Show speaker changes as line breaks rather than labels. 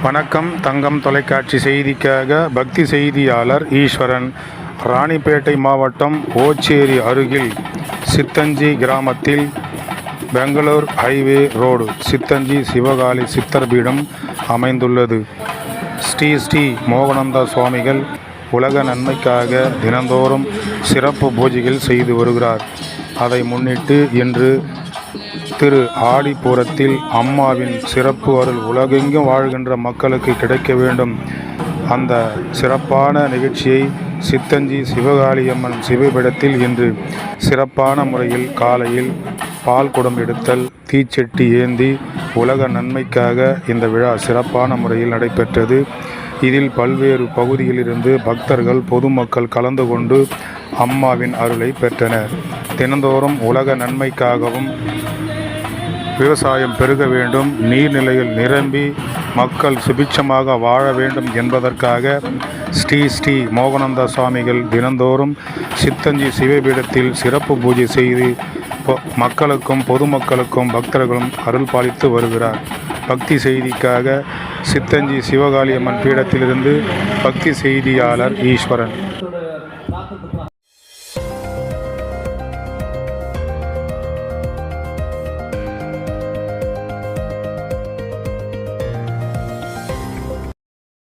வணக்கம். தங்கம் தொலைக்காட்சி செய்திக்காக பக்தி செய்தியாளர் ஈஸ்வரன். ராணிப்பேட்டை மாவட்டம் ஓச்சேரி அருகில் சித்தஞ்சி கிராமத்தில் பெங்களூர் ஹைவே ரோடு சித்தஞ்சி சிவகாளி சித்தர் பீடம் அமைந்துள்ளது. ஸ்ரீ மோகனந்தா சுவாமிகள் உலக நன்மைக்காக தினந்தோறும் சிறப்பு பூஜைகள் செய்து வருகிறார். அதை முன்னிட்டு இன்று திரு ஆடிப்பூரத்தில் அம்மாவின் சிறப்பு அருள் உலகெங்கும் வாழ்கின்ற மக்களுக்கு கிடைக்க வேண்டும். அந்த சிறப்பான நிகழ்ச்சியை சித்தஞ்சி சிவகாளியம்மன் சிவபீடத்தில் இன்று சிறப்பான முறையில் காலையில் பால் குடம் எடுத்தல், தீச்செட்டி ஏந்தி உலக நன்மைக்காக இந்த விழா சிறப்பான முறையில் நடைபெற்றது. இதில் பல்வேறு பகுதியிலிருந்து பக்தர்கள் பொதுமக்கள் கலந்து கொண்டு அம்மாவின் அருளை பெற்றனர். தினந்தோறும் உலக நன்மைக்காகவும் விவசாயம் பெருக வேண்டும், நீர்நிலையில் நிரம்பி மக்கள் சுபிட்சமாக வாழ வேண்டும் என்பதற்காக ஸ்ரீ மோகனந்தா சுவாமிகள் தினந்தோறும் சித்தஞ்சி சிவபீடத்தில் சிறப்பு பூஜை செய்து மக்களுக்கும் பொதுமக்களுக்கும் பக்தர்களும் அருள் பாலித்து வருகிறார். பக்தி செய்திக்காக சித்தஞ்சி சிவகாளியம்மன் பீடத்திலிருந்து பக்தி செய்தியாளர் ஈஸ்வரன்.